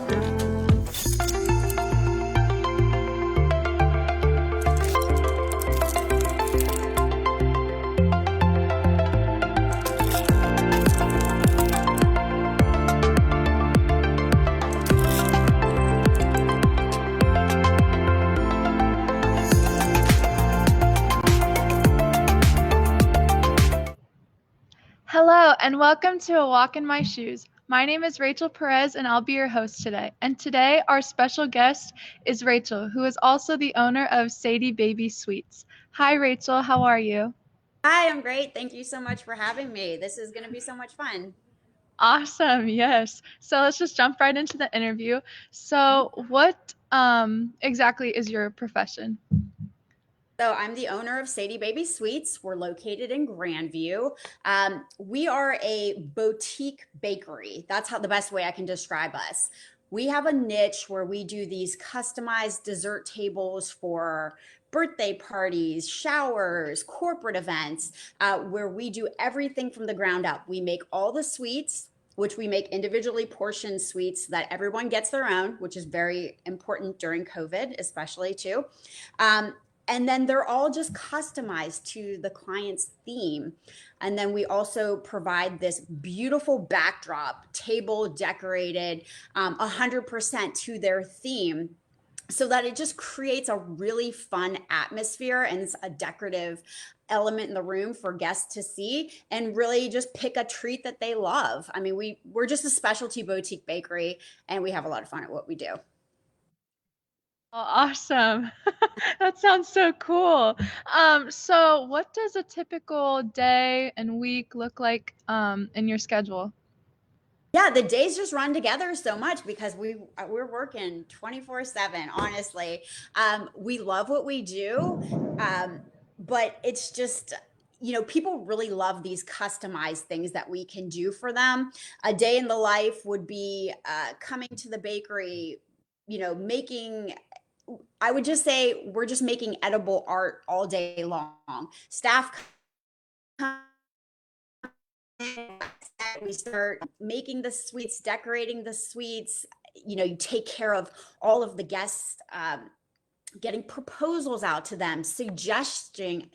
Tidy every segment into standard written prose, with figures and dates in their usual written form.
Hello, and welcome to A Walk in My Shoes. My name is Rachel Perez, and I'll be your host today. And today, our special guest is Rachel, who is also the owner of Sadie Baby Sweets. Hi, Rachel. How are you? Hi, I'm great. Thank you so much for having me. This is going to be so much fun. Awesome. Yes. So let's just jump right into the interview. So, what exactly is your profession? So, I'm the owner of Sadie Baby Sweets. We're located in Grandview. We are a boutique bakery. That's how the best way I can describe us. We have a niche where we do these customized dessert tables for birthday parties, showers, corporate events, where we do everything from the ground up. We make all the sweets, which we make individually portioned sweets so that everyone gets their own, which is very important during COVID, especially too. Um, and then they're all just customized to the client's theme. And then we also provide this beautiful backdrop, table decorated 100% to their theme, so that it just creates a really fun atmosphere and it's a decorative element in the room for guests to see and really just pick a treat that they love. I mean, we're just a specialty boutique bakery and we have a lot of fun at what we do. Oh, awesome. That sounds so cool. So what does a typical day and week look like in your schedule? Yeah, the days just run together so much because we're working 24/7, honestly. We love what we do. But it's just, people really love these customized things that we can do for them. A day in the life would be coming to the bakery, making, I would just say we're just making edible art all day long. Staff come in, we start making the sweets, decorating the sweets. You take care of all of the guests, getting proposals out to them, suggesting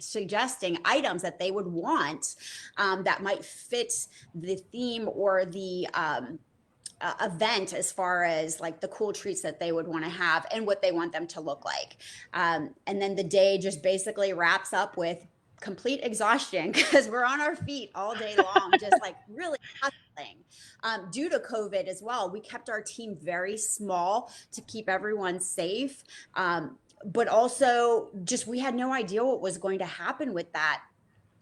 items that they would want, that might fit the theme or the event, as far as like the cool treats that they would want to have and what they want them to look like. And then the day just basically wraps up with complete exhaustion because we're on our feet all day long, just like really hustling. Due to COVID as well, we kept our team very small to keep everyone safe. But also just we had no idea what was going to happen with that.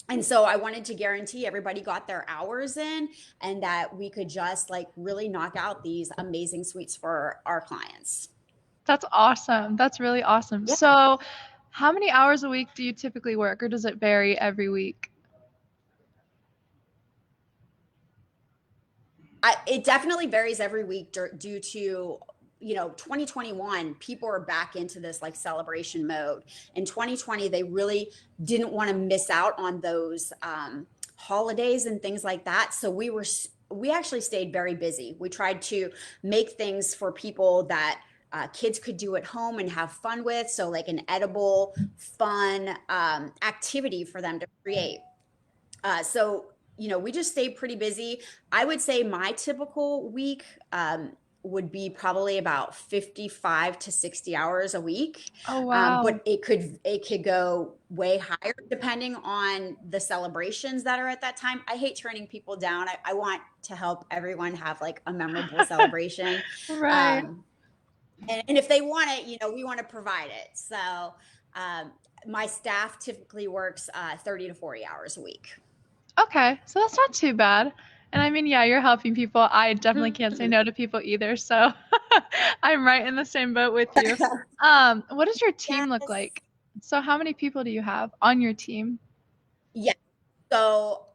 And so I wanted to guarantee everybody got their hours in and that we could just like really knock out these amazing sweets for our clients. That's awesome. That's really awesome. Yeah. So, how many hours a week do you typically work, or does it vary every week? It definitely varies every week due to 2021 people are back into this like celebration mode. In 2020 they really didn't want to miss out on those holidays and things like that, so we actually stayed very busy. We tried to make things for people that kids could do at home and have fun with, so like an edible fun activity for them to create. So we just stayed pretty busy. I would say my typical week would be probably about 55 to 60 hours a week. Oh, wow. But it could go way higher depending on the celebrations that are at that time. I hate turning people down. I want to help everyone have like a memorable celebration. Right. Um, and if they want it, we want to provide it. So um, my staff typically works 30 to 40 hours a week. Okay, so that's not too bad. And I mean, yeah, you're helping people. I definitely can't say Mhm. no to people either, so I'm right in the same boat with you. What does your team look Yes. like? So how many people do you have on your team? Yeah. So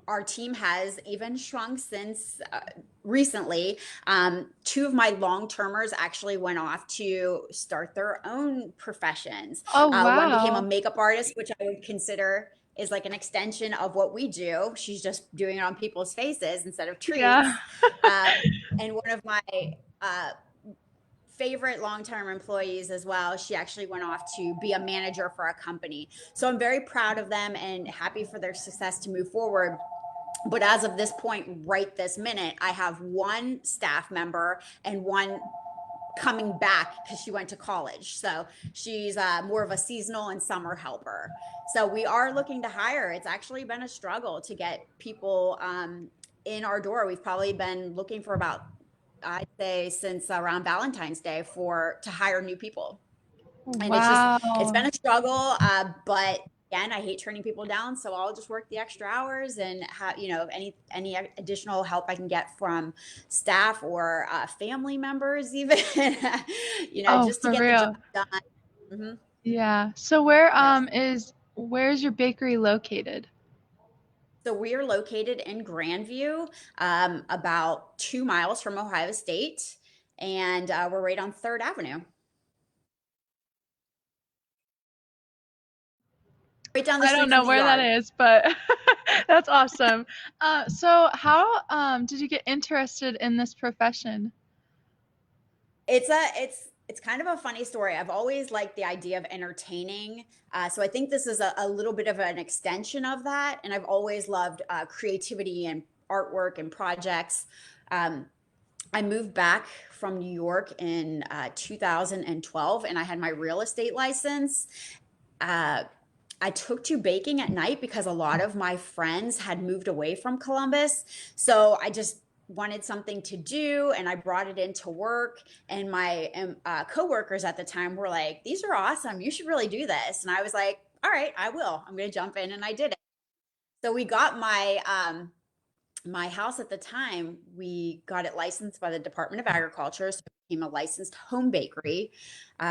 our team has even shrunk since recently. Two of my long termers actually went off to start their own professions. Oh, One became a wow. makeup artist, which I would consider is like an extension of what we do. She's just doing it on people's faces instead of Yeah. treats. Um, and one of my favorite long-term employees as well. She actually went off to be a manager for a company. So I'm very proud of them and happy for their success to move forward. But as of this point, right this minute, I have one staff member and one coming back because she went to college. So she's more of a seasonal and summer helper. So we are looking to hire. It's actually been a struggle to get people in our door. We've probably been looking for about, I'd say, since around Valentine's Day to hire new people. And it's Wow. been a struggle, but again, I hate turning people down, so I'll just work the extra hours and have, any additional help I can get from staff or family members even, Oh, just to for get the job real. done. Hmm. Yeah. So where Yes. where's your bakery located? So we are located in Grandview, about 2 miles from Ohio State, and we're right on Third Avenue, right down the I don't street from know the where that yard. is, but that's awesome. So how did you get interested in this profession? It's kind of a funny story. I've always liked the idea of entertaining, so I think this is a little bit of an extension of that. And I've always loved creativity and artwork and projects. Um, I moved back from New York in 2012, and I had my real estate license. Uh, I took to baking at night because a lot of my friends had moved away from Columbus. So I just wanted something to do and I brought it into work. And my coworkers at the time were like, "These are awesome. You should really do this." And I was like, "All right, I will. I'm going to jump in." And I did it. So we got my house at the time, we got it licensed by the Department of Agriculture, so it became a licensed home bakery.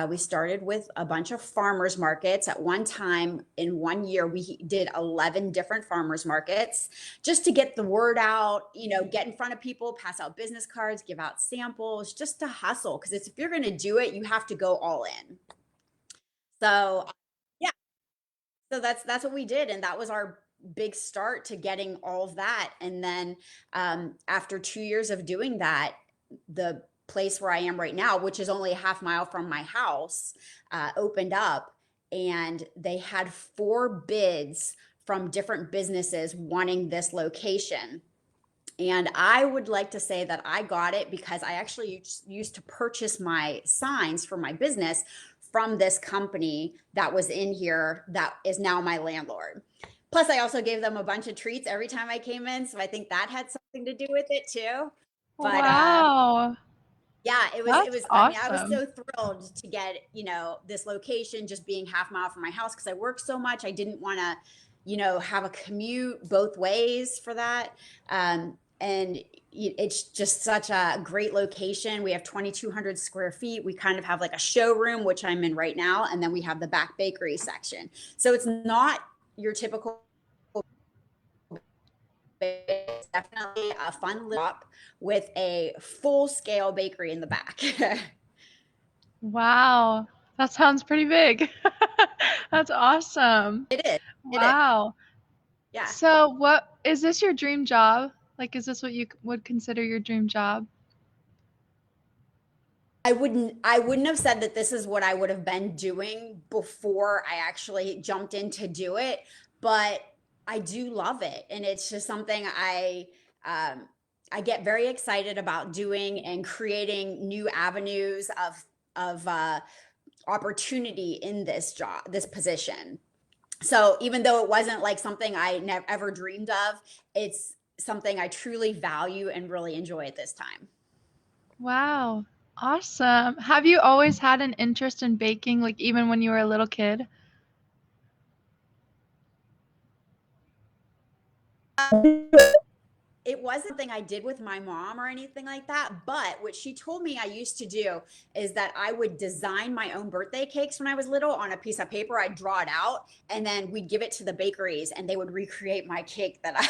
We started with a bunch of farmers markets. At one time, in 1 year, we did 11 different farmers markets just to get the word out, get in front of people, pass out business cards, give out samples, just to hustle. Because if you're going to do it, you have to go all in. So, yeah, so that's what we did, and that was our big start to getting all of that. And then after 2 years of doing that, the place where I am right now, which is only a half mile from my house, opened up, and they had 4 bids from different businesses wanting this location. And I would like to say that I got it because I actually used to purchase my signs for my business from this company that was in here that is now my landlord. Plus, I also gave them a bunch of treats every time I came in. So I think that had something to do with it too. But Wow. yeah, it That's was, I mean, I was awesome. so thrilled to get, this location just being half mile from my house because I work so much. I didn't want to, have a commute both ways for that. And it's just such a great location. We have 2,200 square feet. We kind of have like a showroom, which I'm in right now. And then we have the back bakery section. So it's not your typical, it's definitely a fun little shop with a full scale bakery in the back. Wow. That sounds pretty big. That's awesome. It is. It is. Wow. Yeah. So what is this your dream job? Like, is this what you would consider your dream job? I wouldn't have said that this is what I would have been doing before I actually jumped in to do it, but I do love it. And it's just something um I get very excited about doing and creating new avenues of opportunity in this position. So even though it wasn't like something I never ever dreamed of, it's something I truly value and really enjoy at this time. Wow. Awesome. Have you always had an interest in baking, like even when you were a little kid? It wasn't something I did with my mom or anything like that. But what she told me I used to do is that I would design my own birthday cakes when I was little on a piece of paper. I'd draw it out and then we'd give it to the bakeries and they would recreate my cake that I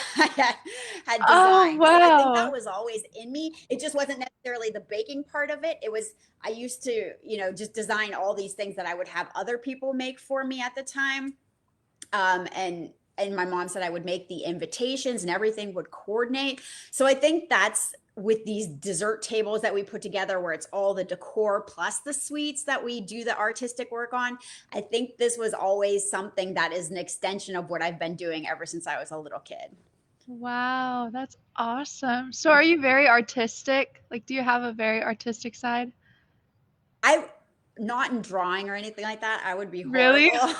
had Oh, designed. So I think that wow. was always in me. It just wasn't necessarily the baking part of it. It was, I used to, just design all these things that I would have other people make for me at the time. And my mom said I would make the invitations and everything would coordinate. So I think that's with these dessert tables that we put together where it's all the decor plus the sweets that we do the artistic work on. I think this was always something that is an extension of what I've been doing ever since I was a little kid. Wow, that's awesome. So are you very artistic? Like, do you have a very artistic side? I not in drawing or anything like that. I would be Really? horrible.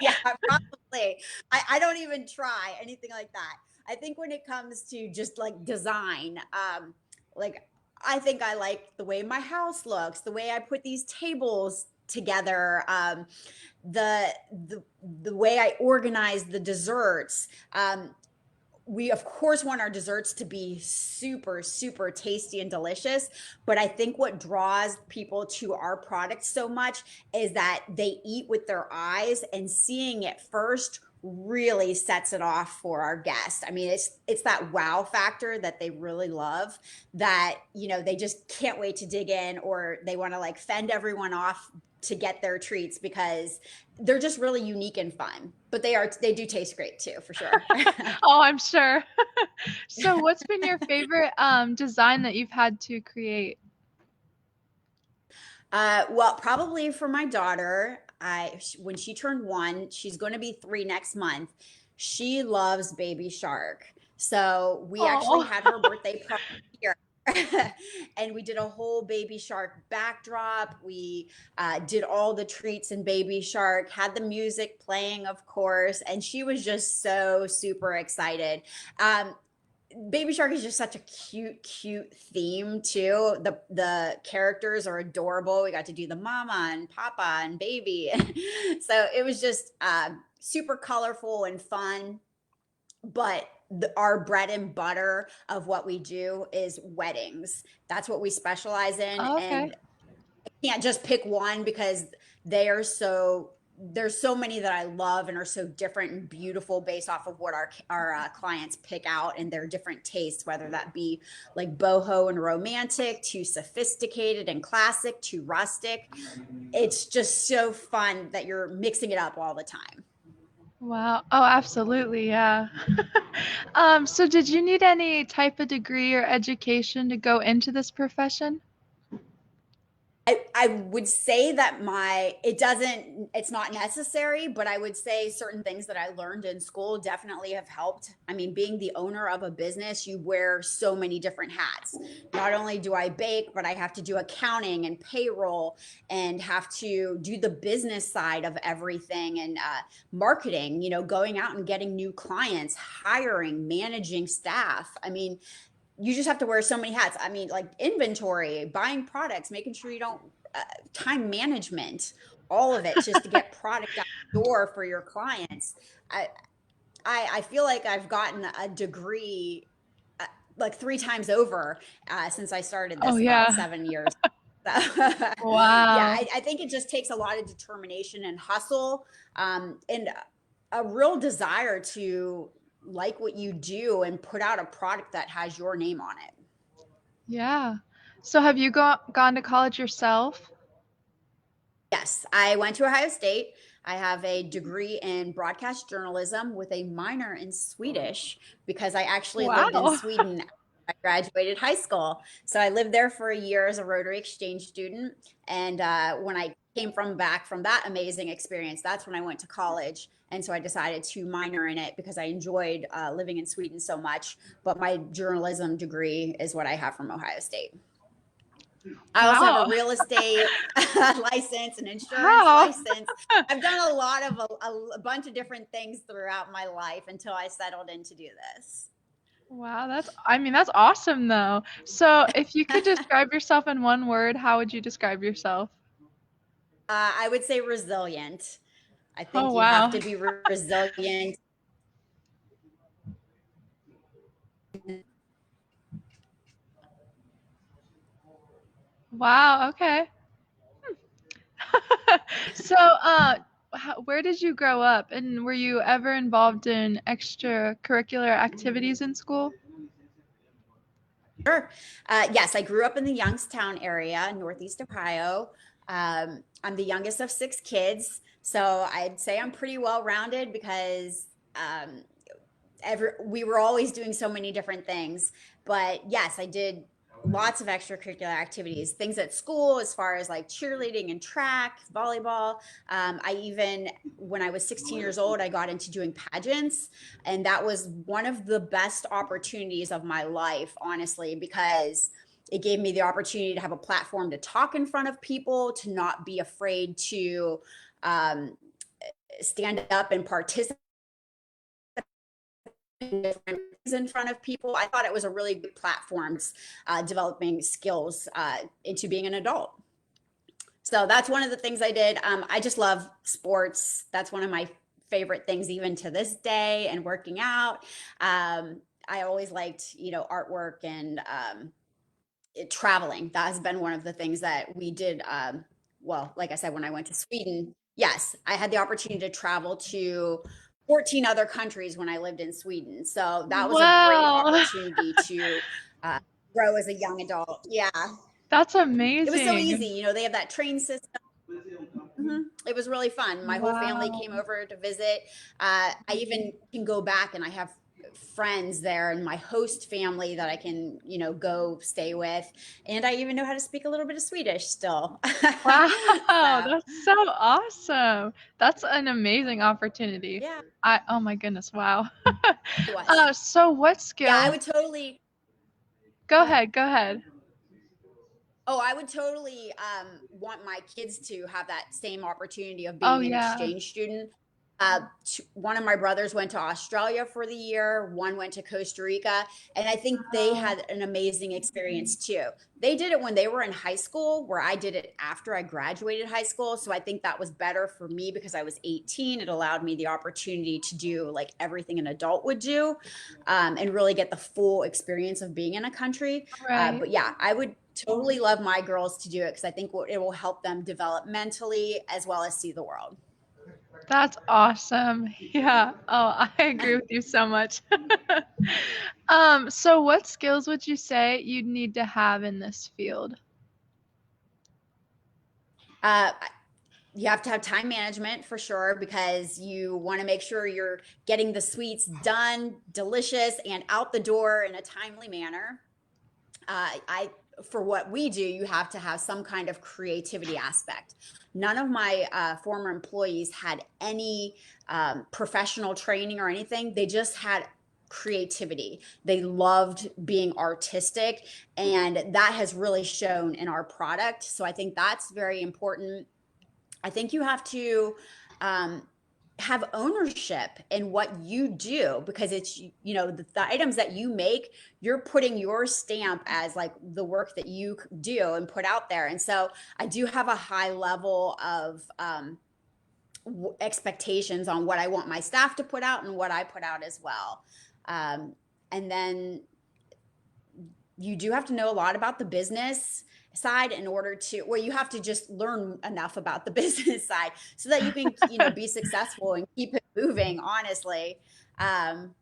Yeah, probably. I don't even try anything like that. I think when it comes to just like design, like I think I like the way my house looks, the way I put these tables together, the the the way I organize the desserts. We of course want our desserts to be super super tasty and delicious, but I think what draws people to our product so much is that they eat with their eyes, and seeing it first really sets it off for our guests. I mean, it's that wow factor that they really love, that they just can't wait to dig in, or they want to like fend everyone off to get their treats because they're just really unique and fun. But they do taste great too, for sure. Oh, I'm sure. So what's been your favorite design that you've had to create? Well, probably for my daughter, when she turned 1, she's going to be 3 next month. She loves Baby Shark, so we actually Oh. had her birthday party here. And we did a whole Baby Shark backdrop. We did all the treats in Baby Shark, had the music playing, of course, and she was just so super excited. Um, Baby Shark is just such a cute theme too. The characters are adorable. We got to do the mama and papa and baby. So it was just super colorful and fun. But our bread and butter of what we do is weddings. That's what we specialize in. Oh, okay. And can't just pick one because they are so there's so many that I love and are so different and beautiful based off of what our clients pick out and their different tastes, whether that be like boho and romantic, to sophisticated and classic, to rustic. It's just so fun that you're mixing it up all the time. Wow. Oh, absolutely. Yeah. So did you need any type of degree or education to go into this profession? I would say that it's not necessary, but I would say certain things that I learned in school definitely have helped. I mean, being the owner of a business, you wear so many different hats. Not only do I bake, but I have to do accounting and payroll, and have to do the business side of everything, and marketing, going out and getting new clients, hiring, managing staff. I mean, you just have to wear so many hats. I mean, like inventory, buying products, making sure you don't, time management, all of it just to get product out the door for your clients. I, I feel like I've gotten a degree like 3 times over since I started Oh, this about yeah. 7 years. So, yeah, Wow. I think it just takes a lot of determination and hustle, and a real desire to like what you do and put out a product that has your name on it. Yeah. So have you gone to college yourself? Yes, I went to Ohio State. I have a degree in broadcast journalism with a minor in Swedish because I actually lived in Wow. Sweden after I graduated high school. So I lived there for a year as a Rotary Exchange student. And when I came back from that amazing experience, that's when I went to college. And so I decided to minor in it because I enjoyed living in Sweden so much. But my journalism degree is what I have from Ohio State. I also have a Wow. real estate license, an insurance Wow. license. I've done a lot of a bunch of different things throughout my life until I settled in to do this. Wow, I mean, that's awesome though. So if you could describe yourself in one word, how would you describe yourself? I would say resilient. I Oh, think you have wow. to be resilient. Wow, okay. So, where did you grow up, and were you ever involved in extracurricular activities in school? Sure. Yes, I grew up in the Youngstown area, Northeast Ohio. I'm the youngest of 6 kids, so I'd say I'm pretty well rounded because we were always doing so many different things. But yes, I did lots of extracurricular activities, things at school as far as like cheerleading and track, volleyball. I even, when I was 16 years old, I got into doing pageants. And that was one of the best opportunities of my life, honestly, because it gave me the opportunity to have a platform to talk in front of people, to not be afraid to um, stand up and participate in front of people. I thought it was a really good platform, developing skills into being an adult. So that's one of the things I did. I just love sports. That's one of my favorite things, even to this day, and working out. I always liked, artwork and traveling. That has been one of the things that we did. Well, like I said, when I went to Sweden, yes, I had the opportunity to travel to 14 other countries when I lived in Sweden. So that was a great Wow. opportunity to uh, grow as a young adult. Yeah, That's it was so amazing. easy. They have that train system. It was really fun. My whole family Wow. came over to visit. I even can go back and I have friends there and my host family that I can, go stay with. And I even know how to speak a little bit of Swedish still. Wow, So, that's so awesome. That's an amazing opportunity. yeah, Oh my goodness, wow. it was. So what Yeah, I skill? would totally Go go ahead. ahead, go ahead. Oh, I would totally want my kids to have that same opportunity of Oh being an yeah. exchange student. One of my brothers went to Australia for the year, one went to Costa Rica, and I think they Wow. had an amazing experience too. They did it when they were in high school, where I did it after I graduated high school. So I think that was better for me because I was 18. It allowed me the opportunity to do like everything an adult would do, and really get the full experience of being in a country. Right. But yeah, I would totally love my girls to do it because I think it will help them develop mentally as well as see the world. That's awesome. Yeah. Oh, I agree with you so much. So what skills would you say you'd need to have in this field? Uh, you have to have time management for sure because you want to make sure you're getting the sweets done, delicious, and out the door in a timely manner. I For what we do, you have to have some kind of creativity aspect. None of my former employees had any professional training or anything. They just had creativity. They loved being artistic, and that has really shown in our product. So I think that's very important. I think you have to um, have ownership in what you do because it's the items that you make, you're putting your stamp as like the work that you do and put out there. And so I do have a high level of expectations on what I want my staff to put out and what I put out as well. And then you do have to know a lot about the business side in order to, well, you have to just learn enough about the business side so that you can be successful and keep it moving, honestly. Um,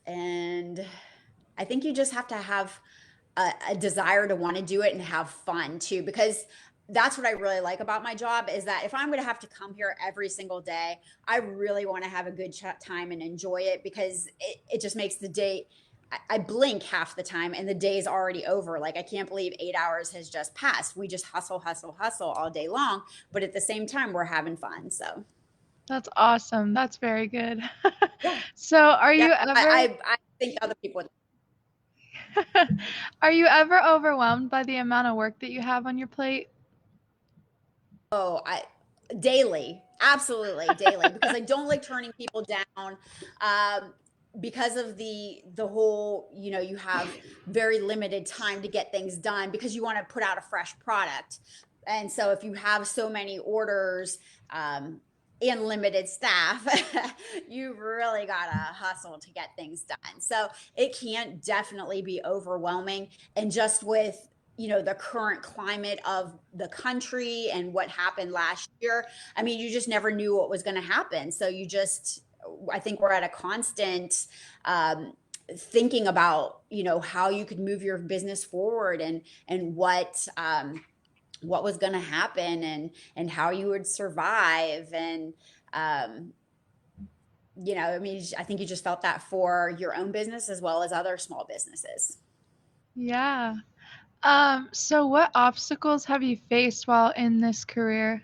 and I think you just have to have a desire to want to do it and have fun too, because that's what I really like about my job is that if I'm going to have to come here every single day, I really want to have a good time and enjoy it because it just makes the day. I blink half the time and the day's already over. Like I can't believe 8 hours has just passed. We just hustle, hustle, hustle all day long, but at the same time, we're having fun. So That's awesome. That's very good. yeah, So, are yeah. you ever I think other people would. are you ever overwhelmed by the amount of work that you have on your plate? Oh, I daily, absolutely daily, because I don't like turning people down. Um, because of the whole, you have very limited time to get things done because you want to put out a fresh product. And so if you have so many orders, and limited staff, you've really got to hustle to get things done. So it can definitely be overwhelming. And just with the current climate of the country and what happened last year, I mean, you just never knew what was going to happen. So I think we're at a constant thinking about how you could move your business forward and what was going to happen and how you would survive. And um I mean, I think you just felt that for your own business as well as other small businesses. Yeah. So what obstacles have you faced while in this career?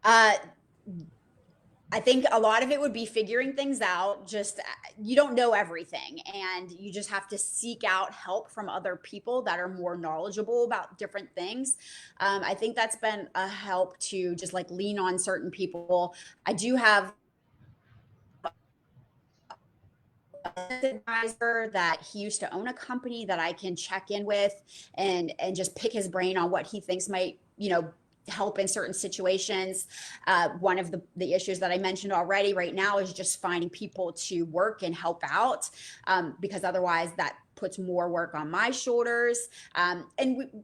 Uh, I think a lot of it would be figuring things out. Just you don't know everything, and you just have to seek out help from other people that are more knowledgeable about different things. I think that's been a help to just like lean on certain people. I do have advisor that he used to own a company that I can check in with and just pick his brain on what he thinks might, help in certain situations. One of the issues that I mentioned already right now is just finding people to work and help out, because otherwise that puts more work on my shoulders. And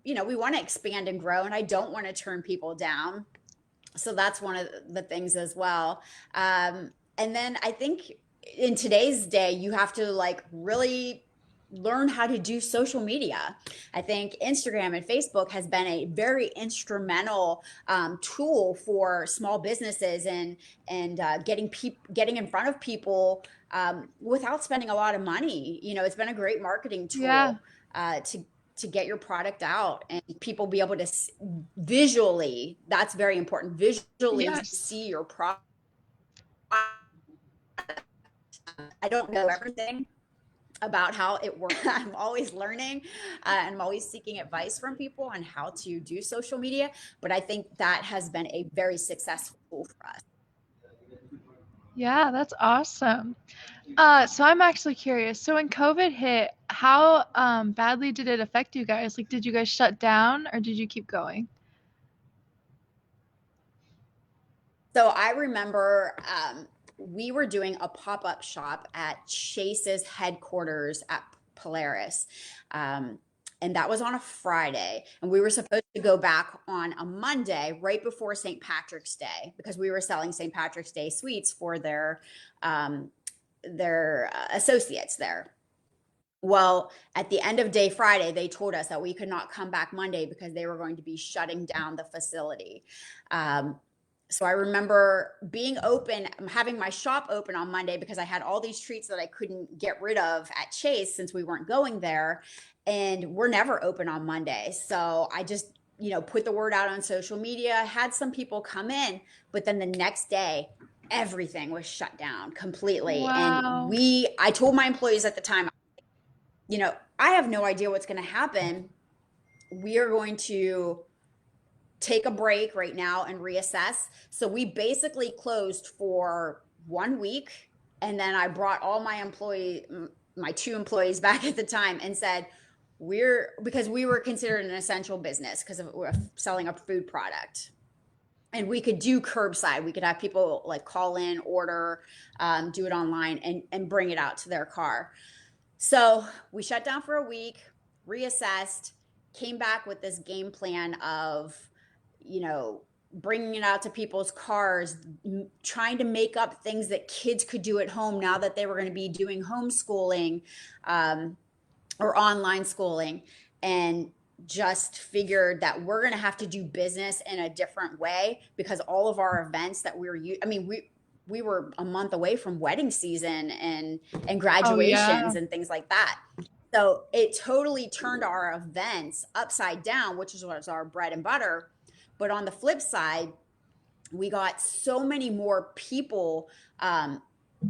we want to expand and grow, and I don't want to turn people down. So that's one of the things as well. And then I think in today's day, you have to like really learn how to do social media. I think Instagram and Facebook has been a very instrumental tool for small businesses and getting in front of people without spending a lot of money. It's been a great marketing Yeah. tool to get your product out and people be able to visually, that's very important, visually Yes. see your product. I don't know everything about how it works. I'm always learning, and I'm always seeking advice from people on how to do social media, but I think that has been a very successful tool for us. Yeah, that's awesome. So I'm actually curious. So when COVID hit, how badly did it affect you guys? Like, did you guys shut down or did you keep going? So I remember we were doing a pop up shop at Chase's headquarters at Polaris. Um, and that was on a Friday. And we were supposed to go back on a Monday right before St. Patrick's Day because we were selling St. Patrick's Day sweets for their associates there. Well, at the end of day Friday, they told us that we could not come back Monday because they were going to be shutting down the facility. Um, so I remember being open, having my shop open on Monday because I had all these treats that I couldn't get rid of at Chase since we weren't going there. And we're never open on Monday. So I just, put the word out on social media, had some people come in, but then the next day, everything was shut down completely. And Wow. I told my employees at the time, I have no idea what's going to happen. We are going to take a break right now and reassess. So we basically closed for 1 week. And then I brought all my two employees back at the time and said, because we were considered an essential business because we're selling a food product. And we could do curbside. We could have people like call in, order, do it online, and bring it out to their car. So we shut down for a week, reassessed, came back with this game plan of, bringing it out to people's cars, trying to make up things that kids could do at home now that they were going to be doing homeschooling or online schooling, and just figured that we're going to have to do business in a different way because all of our events that I mean, we were a month away from wedding season and Oh yeah. graduations and things like that. So it totally turned our events upside down, which was our bread and butter. But on the flip side, we got so many more people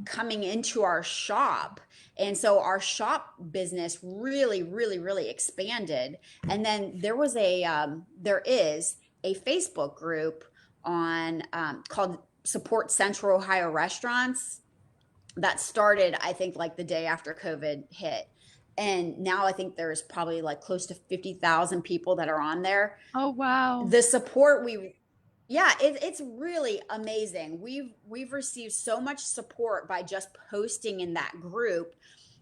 coming into our shop. And so our shop business really, really, really expanded. And then there is a Facebook group on called Support Central Ohio Restaurants that started, I think, like the day after COVID hit. And now I think there's probably like close to 50,000 people that are on there. Oh wow. The support yeah, it's really amazing. We've received so much support by just posting in that group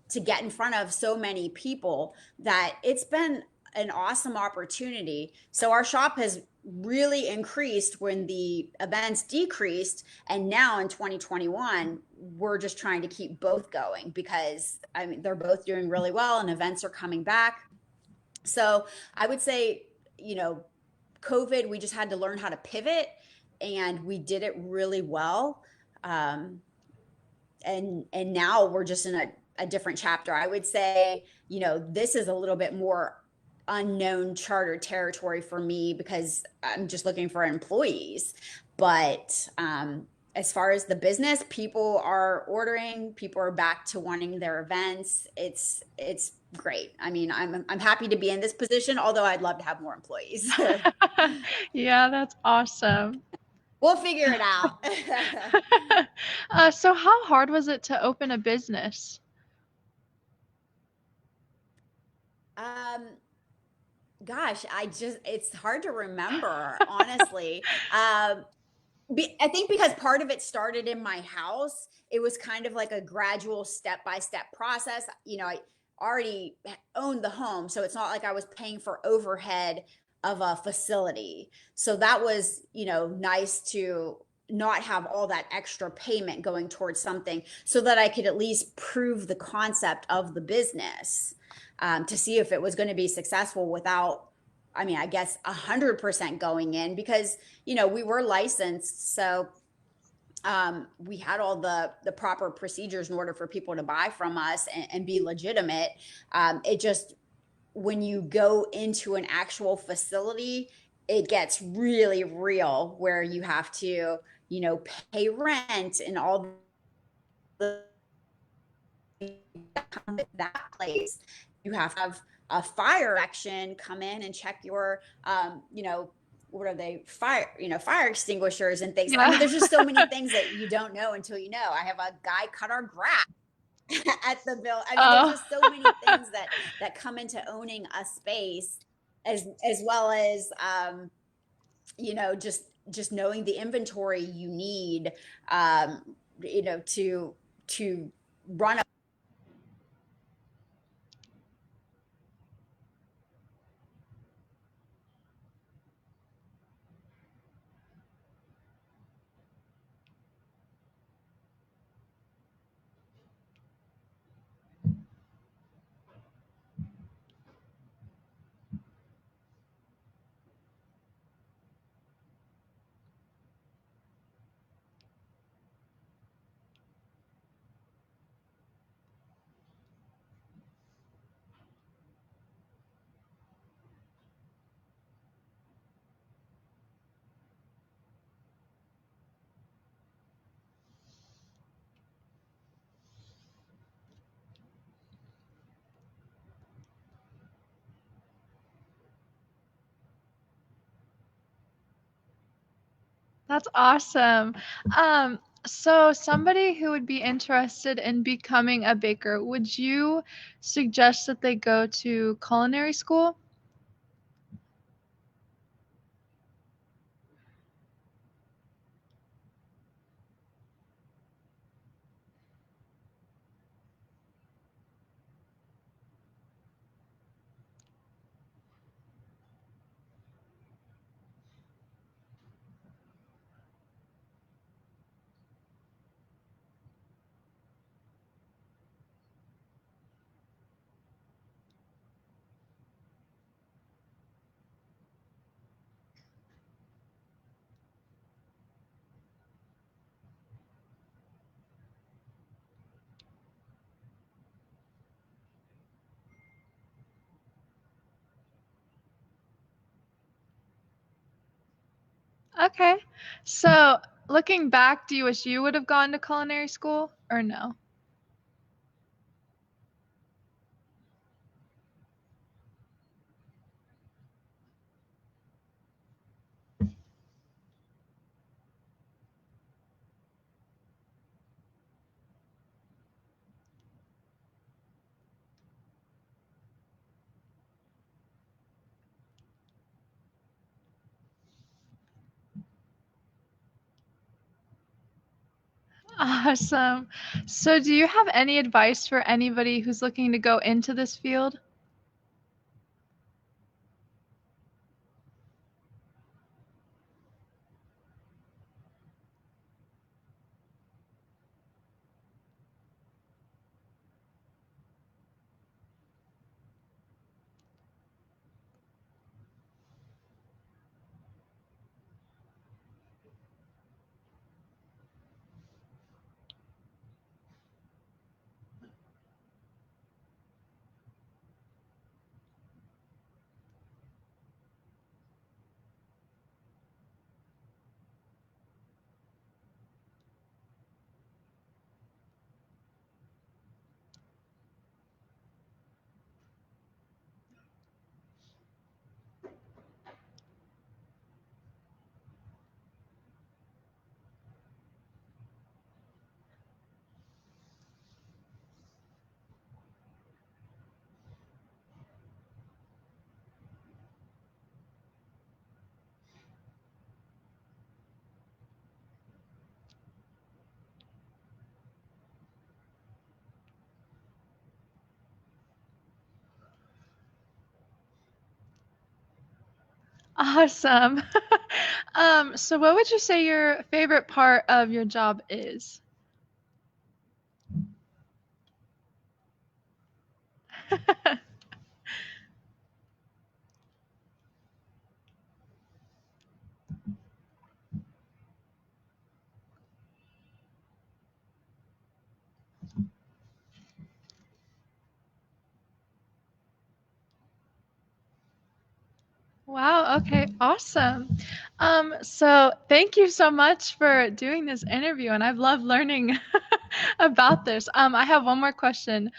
to get in front of so many people that it's been an awesome opportunity. So our shop has really increased when the events decreased, and now in 2021 we're just trying to keep both going because I mean they're both doing really well and events are coming back. So I would say, COVID, we just had to learn how to pivot and we did it really well. Um, and now we're just in a different chapter. I would say, this is a little bit more unknown charter territory for me because I'm just looking for employees. But as far as the business, people are ordering, people are back to wanting their events. It's great. I mean, I'm happy to be in this position, although I'd love to have more employees. Yeah, that's awesome. We'll figure it out. So how hard was it to open a business? um Gosh, it's hard to remember, honestly. I think because part of it started in my house, it was kind of like a gradual step by step process. I already owned the home, so it's not like I was paying for overhead of a facility. So that was, nice to not have all that extra payment going towards something so that I could at least prove the concept of the business, to see if it was going to be successful without, I mean, I guess 100% going in because we were licensed, so we had all the proper procedures in order for people to buy from us and be legitimate. It just, when you go into an actual facility, it gets really real where you have to, pay rent and all the that place. You have to have a fire action come in and check your, what are they, fire extinguishers and things. I Yeah. mean, there's just so many things that you don't know until you know. I have a guy cut our grass at the bill. I mean, there's Oh. just so many things that come into owning a space, as well as, just knowing the inventory you need, to run a. That's awesome. Um, so somebody who would be interested in becoming a baker, would you suggest that they go to culinary school? Okay. So looking back, do you wish you would have gone to culinary school or no? Awesome. So do you have any advice for anybody who's looking to go into this field? Awesome. So what would you say your favorite part of your job is? Wow, okay, awesome. So thank you so much for doing this interview, and I've loved learning about this. I have one more question.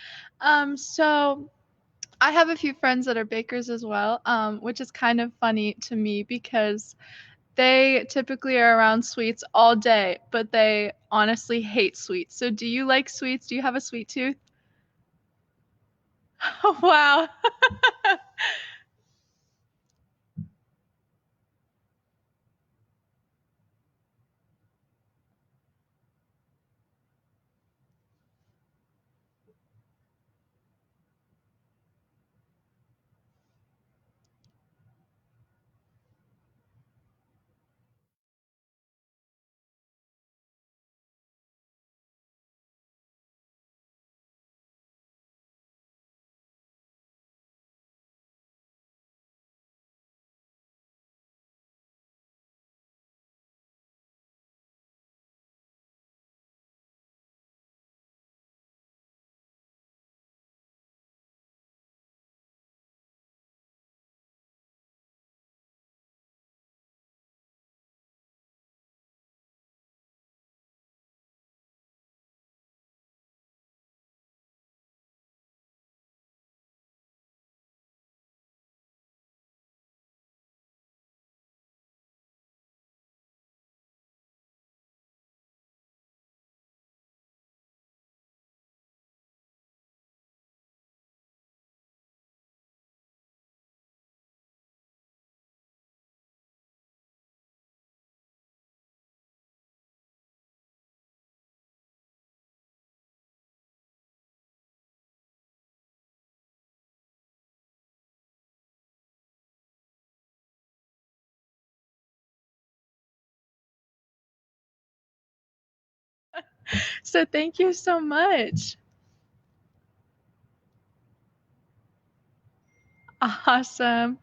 So I have a few friends that are bakers as well, which is kind of funny to me because they typically are around sweets all day, but they honestly hate sweets. So do you like sweets? Do you have a sweet tooth? Wow. So thank you so much. Awesome.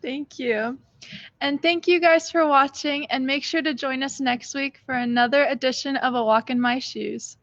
Thank you. And thank you guys for watching, and make sure to join us next week for another edition of A Walk in My Shoes.